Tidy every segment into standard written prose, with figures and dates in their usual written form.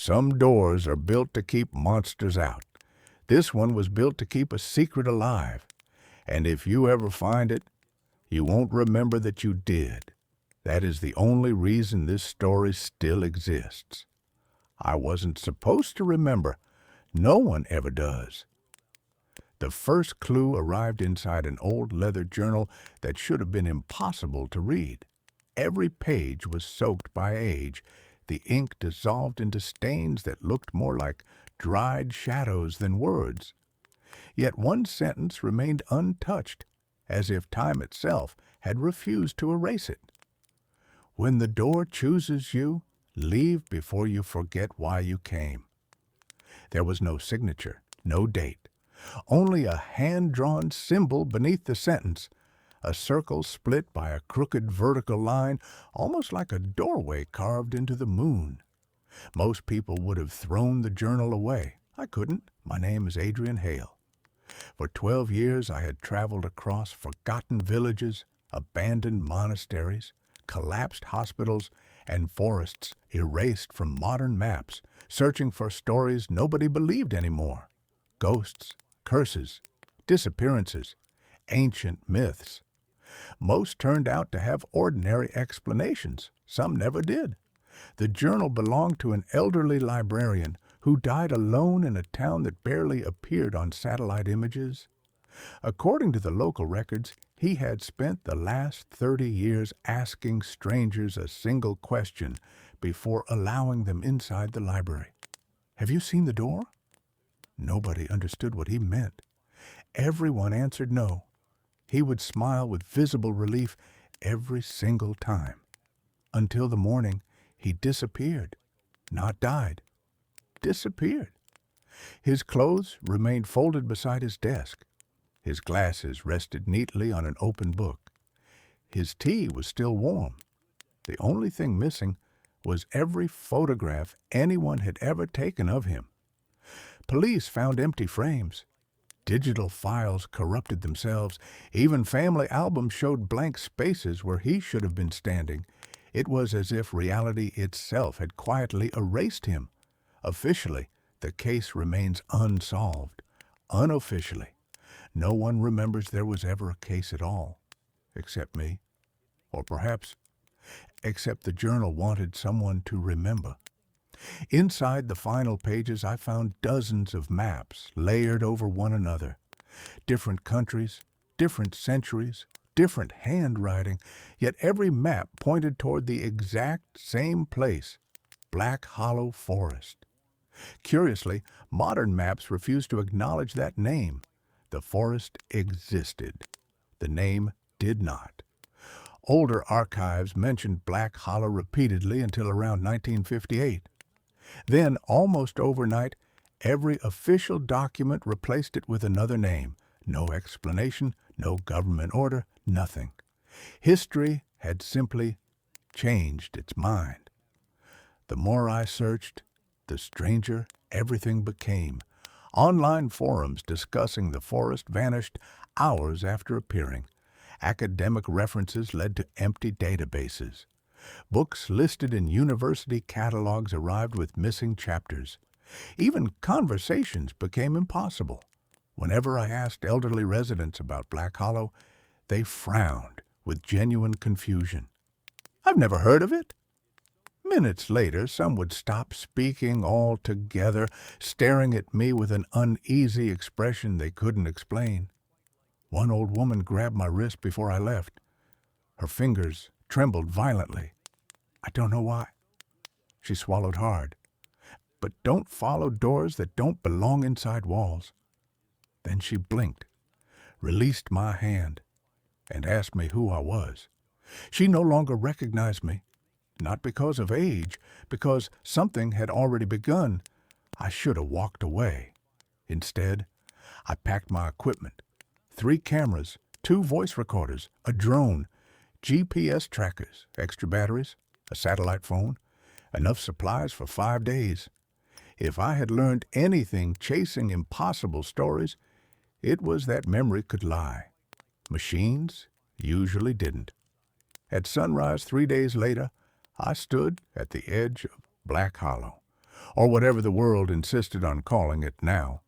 Some doors are built to keep monsters out. This one was built to keep a secret alive. And if you ever find it, you won't remember that you did. That is the only reason this story still exists. I wasn't supposed to remember. No one ever does. The first clue arrived inside an old leather journal that should have been impossible to read. Every page was soaked by age. The ink dissolved into stains that looked more like dried shadows than words. Yet one sentence remained untouched, as if time itself had refused to erase it. When the door chooses you, leave before you forget why you came. There was no signature, no date, only a hand-drawn symbol beneath the sentence, a circle split by a crooked vertical line, almost like a doorway carved into the moon. Most people would have thrown the journal away. I couldn't. My name is Adrian Hale. For 12 years I had traveled across forgotten villages, abandoned monasteries, collapsed hospitals, and forests erased from modern maps, searching for stories nobody believed anymore. Ghosts, curses, disappearances, ancient myths. Most turned out to have ordinary explanations. Some never did. The journal belonged to an elderly librarian who died alone in a town that barely appeared on satellite images. According to the local records, he had spent the last 30 years asking strangers a single question before allowing them inside the library. "Have you seen the door?" Nobody understood what he meant. Everyone answered no. He would smile with visible relief every single time. Until the morning, he disappeared. Not died. Disappeared. His clothes remained folded beside his desk. His glasses rested neatly on an open book. His tea was still warm. The only thing missing was every photograph anyone had ever taken of him. Police found empty frames. Digital files corrupted themselves. Even family albums showed blank spaces where he should have been standing. It was as if reality itself had quietly erased him. Officially, the case remains unsolved. Unofficially, no one remembers there was ever a case at all, except me. Or perhaps, except the journal wanted someone to remember. Inside the final pages, I found dozens of maps layered over one another. Different countries, different centuries, different handwriting, yet every map pointed toward the exact same place, Black Hollow Forest. Curiously, modern maps refuse to acknowledge that name. The forest existed. The name did not. Older archives mentioned Black Hollow repeatedly until around 1958. Then, almost overnight, every official document replaced it with another name. No explanation, no government order, nothing. History had simply changed its mind. The more I searched, the stranger everything became. Online forums discussing the forest vanished hours after appearing. Academic references led to empty databases. Books listed in university catalogs arrived with missing chapters. Even conversations became impossible. Whenever I asked elderly residents about Black Hollow, they frowned with genuine confusion. "I've never heard of it." Minutes later, some would stop speaking altogether, staring at me with an uneasy expression they couldn't explain. One old woman grabbed my wrist before I left. Her fingers trembled violently. I don't know why. She swallowed hard. "But don't follow doors that don't belong inside walls." Then she blinked, released my hand, and asked me who I was. She no longer recognized me, not because of age, because something had already begun. I should have walked away. Instead, I packed my equipment: 3 cameras, 2 voice recorders, a drone, GPS trackers, extra batteries, a satellite phone, enough supplies for 5 days. If I had learned anything chasing impossible stories, it was that memory could lie. Machines usually didn't. At sunrise 3 days later, I stood at the edge of Black Hollow. or whatever the world insisted on calling it now.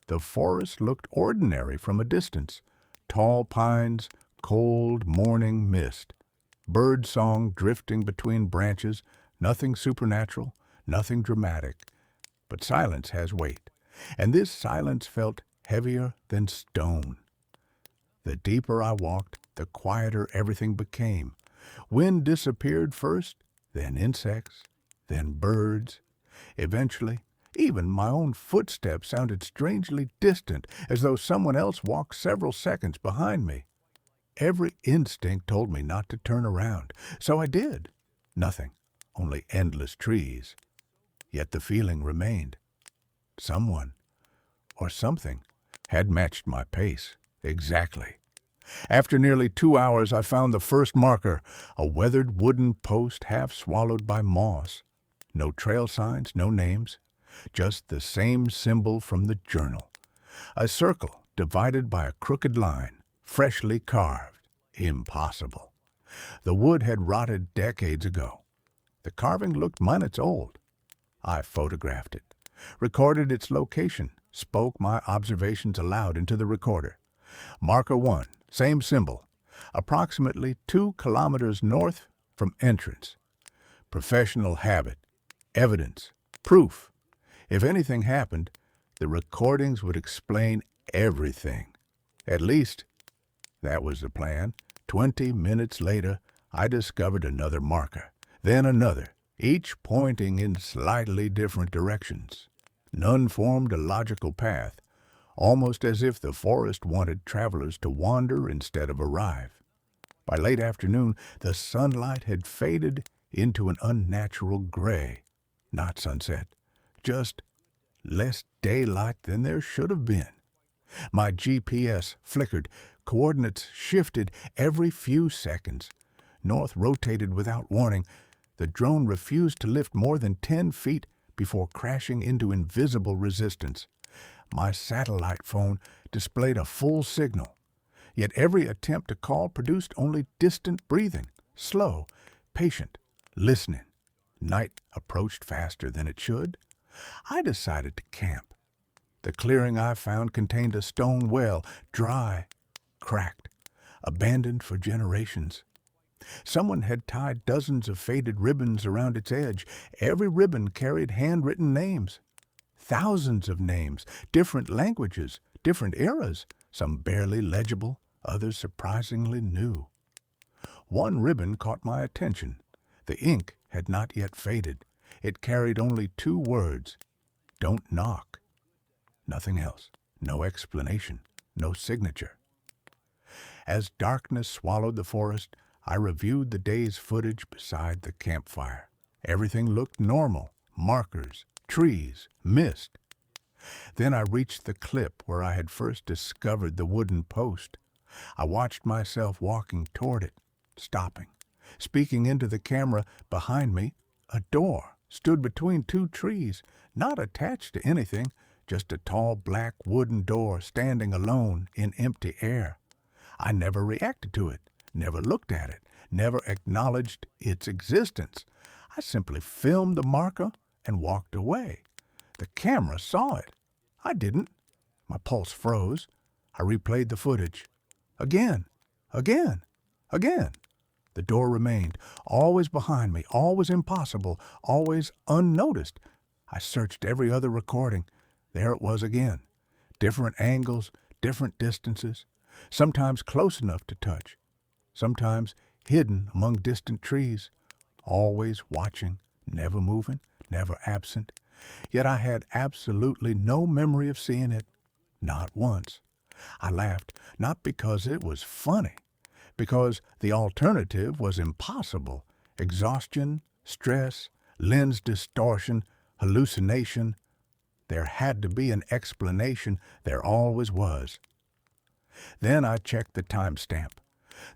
The forest looked ordinary from a distance. Tall pines, cold morning mist, bird song drifting between branches, nothing supernatural, nothing dramatic. But silence has weight, and this silence felt heavier than stone. The deeper I walked, the quieter everything became. Wind disappeared first, then insects, then birds. Eventually, even my own footsteps sounded strangely distant, as though someone else walked several seconds behind me. Every instinct told me not to turn around, so I did. Nothing, only endless trees. Yet the feeling remained. Someone, or something, had matched my pace. Exactly. After nearly 2 hours, I found the first marker, a weathered wooden post half swallowed by moss. No trail signs, no names, just the same symbol from the journal. A circle divided by a crooked line, freshly carved. Impossible. The wood had rotted decades ago. The carving looked months old. I photographed it, recorded its location, spoke my observations aloud into the recorder. Marker 1, same symbol, approximately 2 kilometers north from entrance. Professional habit, evidence, proof. If anything happened, the recordings would explain everything. At least, that was the plan. 20 minutes later, I discovered another marker, then another, each pointing in slightly different directions. None formed a logical path, almost as if the forest wanted travelers to wander instead of arrive. By late afternoon, the sunlight had faded into an unnatural gray. Not sunset, just less daylight than there should have been. My GPS flickered, coordinates shifted every few seconds. North rotated without warning. The drone refused to lift more than 10 feet before crashing into invisible resistance. My satellite phone displayed a full signal, yet every attempt to call produced only distant breathing, slow, patient, listening. Night approached faster than it should. I decided to camp. The clearing I found contained a stone well, dry, cracked, abandoned for generations. Someone had tied dozens of faded ribbons around its edge. Every ribbon carried handwritten names. Thousands of names, different languages, different eras, some barely legible, others surprisingly new. One ribbon caught my attention. The ink had not yet faded. It carried only 2 words, "Don't knock." Nothing else, no explanation, no signature. As darkness swallowed the forest, I reviewed the day's footage beside the campfire. Everything looked normal, markers, trees, mist. Then I reached the cliff where I had first discovered the wooden post. I watched myself walking toward it, stopping, speaking into the camera behind me. A door stood between 2 trees, not attached to anything, just a tall black wooden door standing alone in empty air. I never reacted to it, never looked at it, never acknowledged its existence. I simply filmed the marker and walked away. The camera saw it. I didn't. My pulse froze. I replayed the footage. Again, again, again. The door remained, always behind me, always impossible, always unnoticed. I searched every other recording. There it was again. Different angles, different distances, sometimes close enough to touch, sometimes hidden among distant trees, always watching, never moving, never absent. Yet I had absolutely no memory of seeing it, not once. I laughed, not because it was funny, because the alternative was impossible. Exhaustion, stress, lens distortion, hallucination. There had to be an explanation. There always was. Then I checked the timestamp.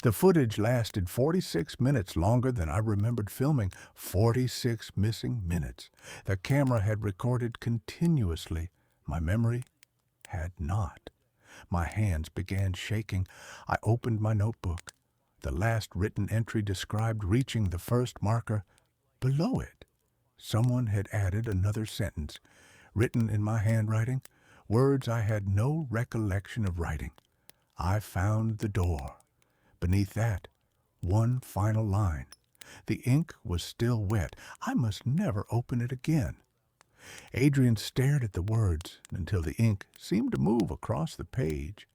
The footage lasted 46 minutes longer than I remembered filming. 46 missing minutes. The camera had recorded continuously. My memory had not. My hands began shaking. I opened my notebook. The last written entry described reaching the first marker. Below it, someone had added another sentence, written in my handwriting, words I had no recollection of writing. I found the door. Beneath that, one final line. The ink was still wet. I must never open it again. Adrian stared at the words until the ink seemed to move across the page.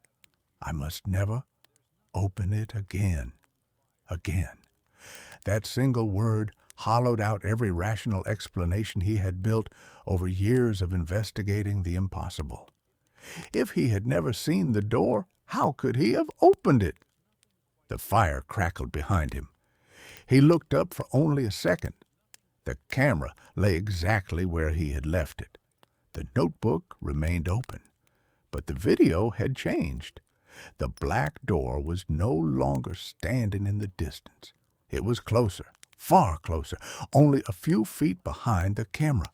I must never open it again. Again. That single word hollowed out every rational explanation he had built over years of investigating the impossible. If he had never seen the door, how could he have opened it? The fire crackled behind him. He looked up for only a second. The camera lay exactly where he had left it. The notebook remained open, but the video had changed. The black door was no longer standing in the distance. It was closer, far closer, only a few feet behind the camera.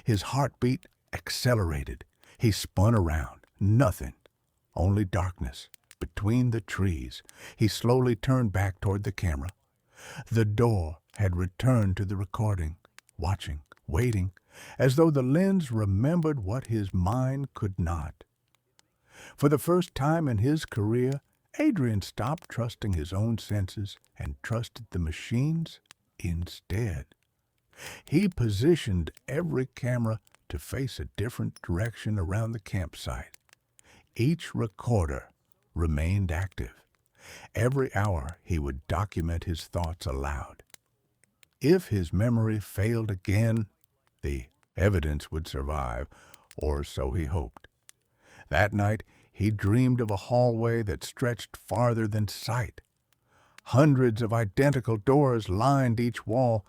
His heartbeat accelerated. He spun around. Nothing, only darkness. Between the trees, he slowly turned back toward the camera. The door had returned to the recording, watching, waiting, as though the lens remembered what his mind could not. For the first time in his career, Adrian stopped trusting his own senses and trusted the machines instead. He positioned every camera to face a different direction around the campsite. Each recorder remained active. Every hour he would document his thoughts aloud. If his memory failed again, the evidence would survive, or so he hoped. That night he dreamed of a hallway that stretched farther than sight. Hundreds of identical doors lined each wall.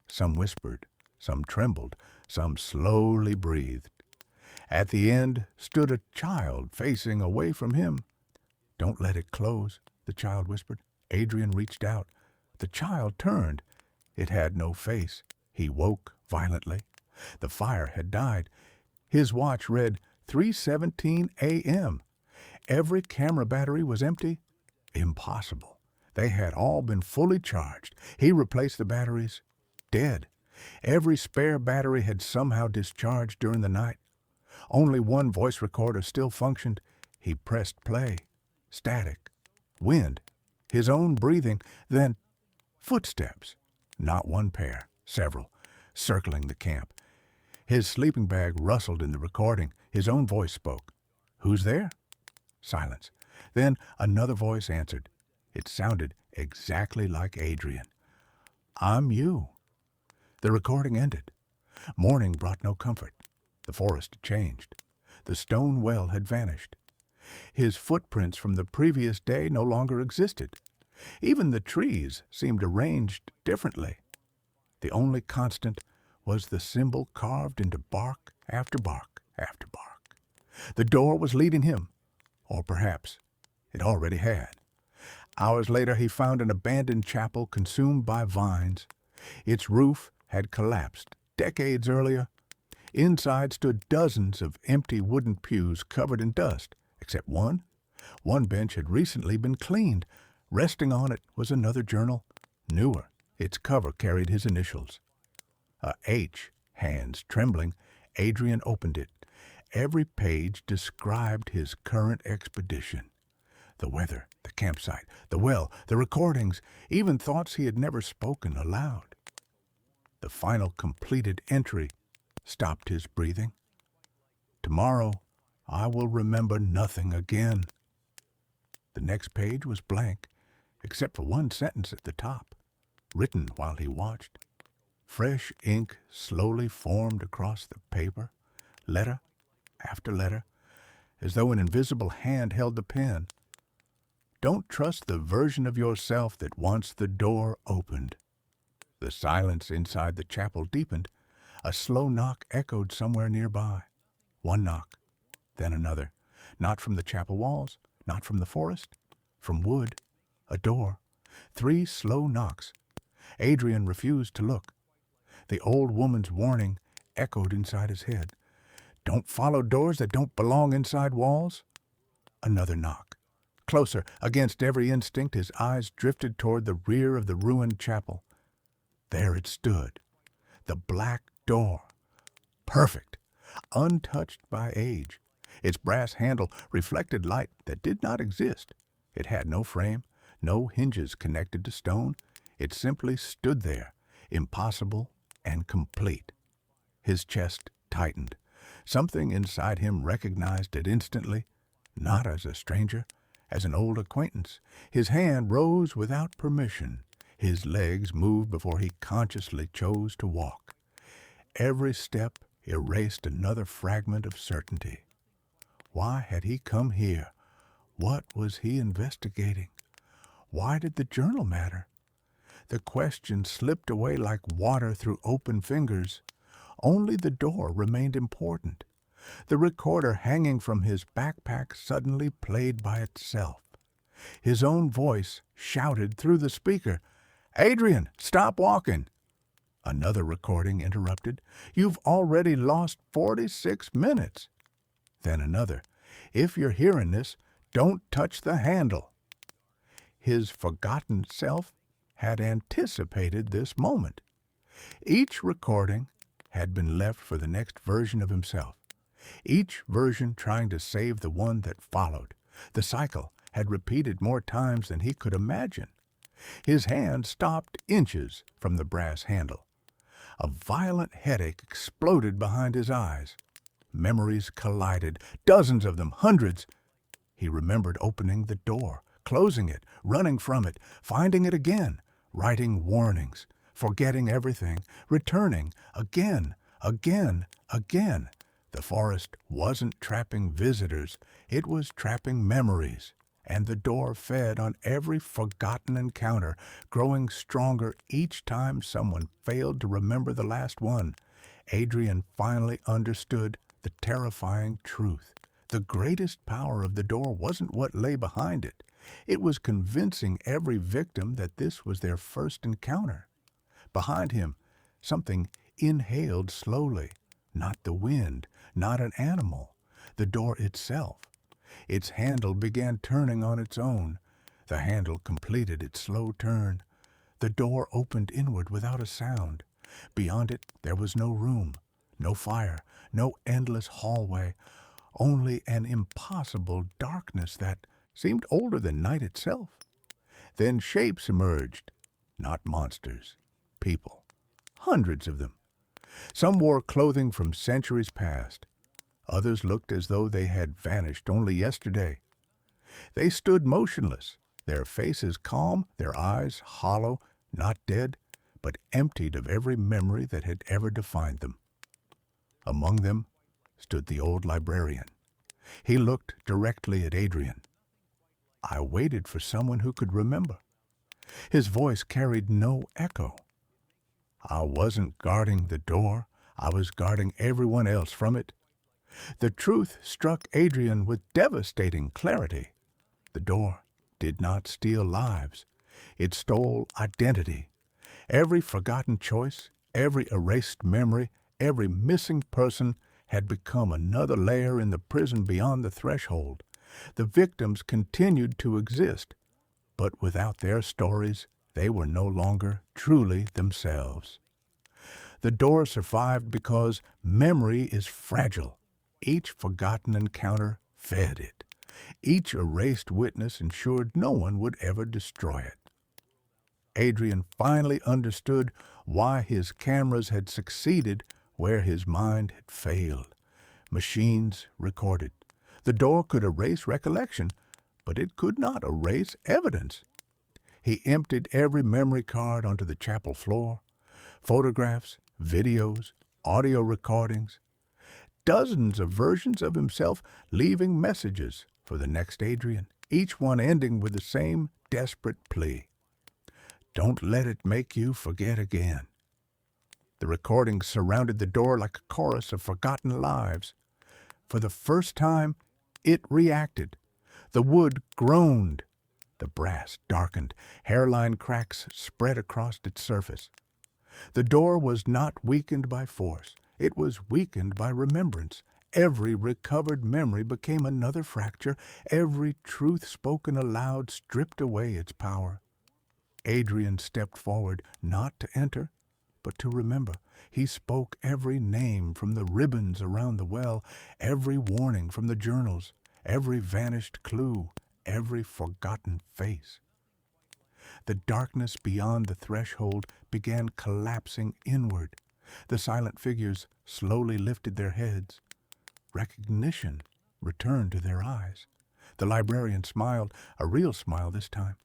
Some whispered, some trembled, some slowly breathed. At the end stood a child facing away from him. "Don't let it close," the child whispered. Adrian reached out. The child turned. It had no face. He woke violently. The fire had died. His watch read 3:17 a.m. Every camera battery was empty. Impossible. They had all been fully charged. He replaced the batteries. Dead. Every spare battery had somehow discharged during the night. Only one voice recorder still functioned. He pressed play. Static. Wind. His own breathing. Then footsteps. Not one pair. Several. Circling the camp. His sleeping bag rustled in the recording. His own voice spoke. "Who's there?" Silence. Then another voice answered. It sounded exactly like Adrian. "I'm you." The recording ended. Morning brought no comfort. The forest had changed. The stone well had vanished. His footprints from the previous day no longer existed. Even the trees seemed arranged differently. The only constant was the symbol carved into bark after bark after bark. The door was leading him, or perhaps it already had. Hours later he found an abandoned chapel consumed by vines. Its roof had collapsed decades earlier. Inside stood dozens of empty wooden pews covered in dust, except one. One bench had recently been cleaned. Resting on it was another journal, newer. Its cover carried his initials. A H, hands trembling, Adrian opened it. Every page described his current expedition. The weather, the campsite, the well, the recordings, even thoughts he had never spoken aloud. The final completed entry stopped his breathing. "Tomorrow I will remember nothing again." The next page was blank, except for one sentence at the top, written while he watched. Fresh ink slowly formed across the paper, letter after letter, as though an invisible hand held the pen. "Don't trust the version of yourself that wants the door opened." The silence inside the chapel deepened. A slow knock echoed somewhere nearby. One knock, then another. Not from the chapel walls, not from the forest, from wood, a door. 3 slow knocks. Adrian refused to look. The old woman's warning echoed inside his head. "Don't follow doors that don't belong inside walls." Another knock. Closer, against every instinct, his eyes drifted toward the rear of the ruined chapel. There it stood. The black door. Perfect. Untouched by age. Its brass handle reflected light that did not exist. It had no frame, no hinges connected to stone. It simply stood there, impossible and complete. His chest tightened. Something inside him recognized it instantly, not as a stranger, as an old acquaintance. His hand rose without permission. His legs moved before he consciously chose to walk. Every step erased another fragment of certainty. Why had he come here? What was he investigating? Why did the journal matter? The question slipped away like water through open fingers. Only the door remained important. The recorder hanging from his backpack suddenly played by itself. His own voice shouted through the speaker, "Adrian, stop walking!" Another recording interrupted, "You've already lost 46 minutes." Then another, "If you're hearing this, don't touch the handle." His forgotten self had anticipated this moment. Each recording had been left for the next version of himself, each version trying to save the one that followed. The cycle had repeated more times than he could imagine. His hand stopped inches from the brass handle. A violent headache exploded behind his eyes. Memories collided, dozens of them, hundreds. He remembered opening the door, closing it, running from it, finding it again, writing warnings, forgetting everything, returning again, again, again. The forest wasn't trapping visitors, it was trapping memories. And the door fed on every forgotten encounter, growing stronger each time someone failed to remember the last one. Adrian finally understood the terrifying truth. The greatest power of the door wasn't what lay behind it. It was convincing every victim that this was their first encounter. Behind him, something inhaled slowly. Not the wind, not an animal, the door itself. Its handle began turning on its own. The handle completed its slow turn. The door opened inward without a sound. Beyond it there was no room, no fire, no endless hallway, only an impossible darkness that seemed older than night itself. Then shapes emerged, not monsters, people, hundreds of them. Some wore clothing from centuries past. Others looked as though they had vanished only yesterday. They stood motionless, their faces calm, their eyes hollow, not dead, but emptied of every memory that had ever defined them. Among them stood the old librarian. He looked directly at Adrian. "I waited for someone who could remember." His voice carried no echo. "I wasn't guarding the door, I was guarding everyone else from it." The truth struck Adrian with devastating clarity. The door did not steal lives. It stole identity. Every forgotten choice, every erased memory, every missing person had become another layer in the prison beyond the threshold. The victims continued to exist, but without their stories, they were no longer truly themselves. The door survived because memory is fragile. Each forgotten encounter fed it. Each erased witness ensured no one would ever destroy it. Adrian finally understood why his cameras had succeeded where his mind had failed. Machines recorded. The door could erase recollection, but it could not erase evidence. He emptied every memory card onto the chapel floor. Photographs, videos, audio recordings, dozens of versions of himself leaving messages for the next Adrian, each one ending with the same desperate plea. "Don't let it make you forget again." The recordings surrounded the door like a chorus of forgotten lives. For the first time, it reacted. The wood groaned. The brass darkened. Hairline cracks spread across its surface. The door was not weakened by force. It was weakened by remembrance. Every recovered memory became another fracture. Every truth spoken aloud stripped away its power. Adrian stepped forward, not to enter, but to remember. He spoke every name from the ribbons around the well, every warning from the journals, every vanished clue, every forgotten face. The darkness beyond the threshold began collapsing inward. The silent figures slowly lifted their heads. Recognition returned to their eyes. The librarian smiled, a real smile this time.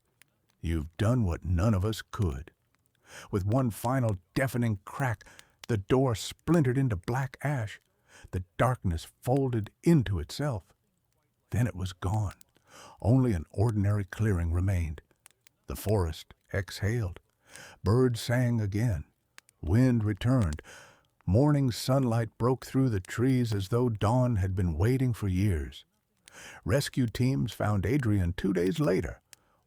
"You've done what none of us could." With one final deafening crack, the door splintered into black ash. The darkness folded into itself. Then it was gone. Only an ordinary clearing remained. The forest exhaled. Birds sang again. Wind returned. Morning sunlight broke through the trees as though dawn had been waiting for years. Rescue teams found Adrian 2 days later,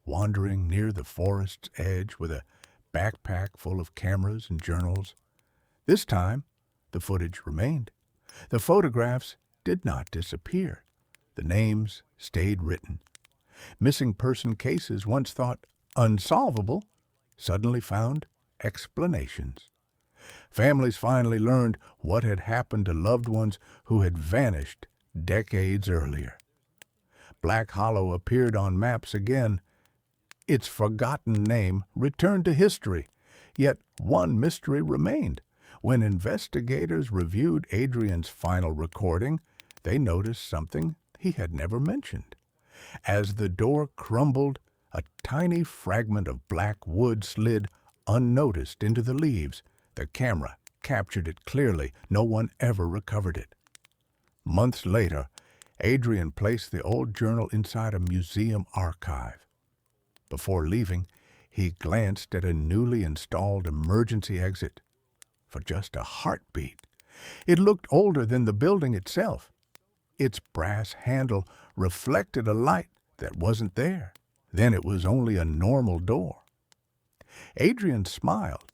wandering near the forest's edge with a backpack full of cameras and journals. This time, the footage remained. The photographs did not disappear. The names stayed written. Missing person cases once thought unsolvable suddenly found explanations. Families finally learned what had happened to loved ones who had vanished decades earlier. Black Hollow appeared on maps again. Its forgotten name returned to history, yet one mystery remained. When investigators reviewed Adrian's final recording, they noticed something he had never mentioned. As the door crumbled, a tiny fragment of black wood slid unnoticed into the leaves. The camera captured it clearly. No one ever recovered it. Months later, Adrian placed the old journal inside a museum archive. Before leaving, he glanced at a newly installed emergency exit. For just a heartbeat, it looked older than the building itself. Its brass handle reflected a light that wasn't there. Then it was only a normal door. Adrian smiled,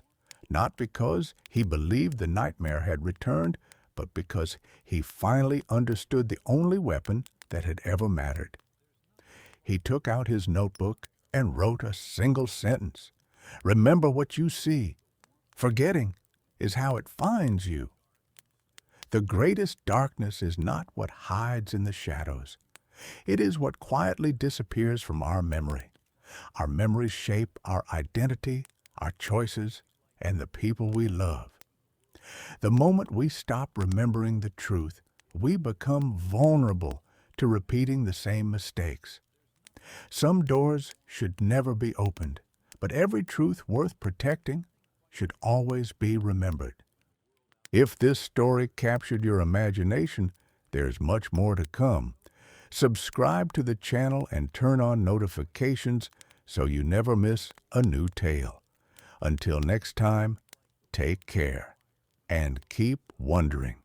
not because he believed the nightmare had returned, but because he finally understood the only weapon that had ever mattered. He took out his notebook and wrote a single sentence. "Remember what you see. Forgetting is how it finds you." The greatest darkness is not what hides in the shadows. It is what quietly disappears from our memory. Our memories shape our identity, our choices, and the people we love. The moment we stop remembering the truth, we become vulnerable to repeating the same mistakes. Some doors should never be opened, but every truth worth protecting should always be remembered. If this story captured your imagination, there's much more to come. Subscribe to the channel and turn on notifications so you never miss a new tale. Until next time, take care and keep wondering.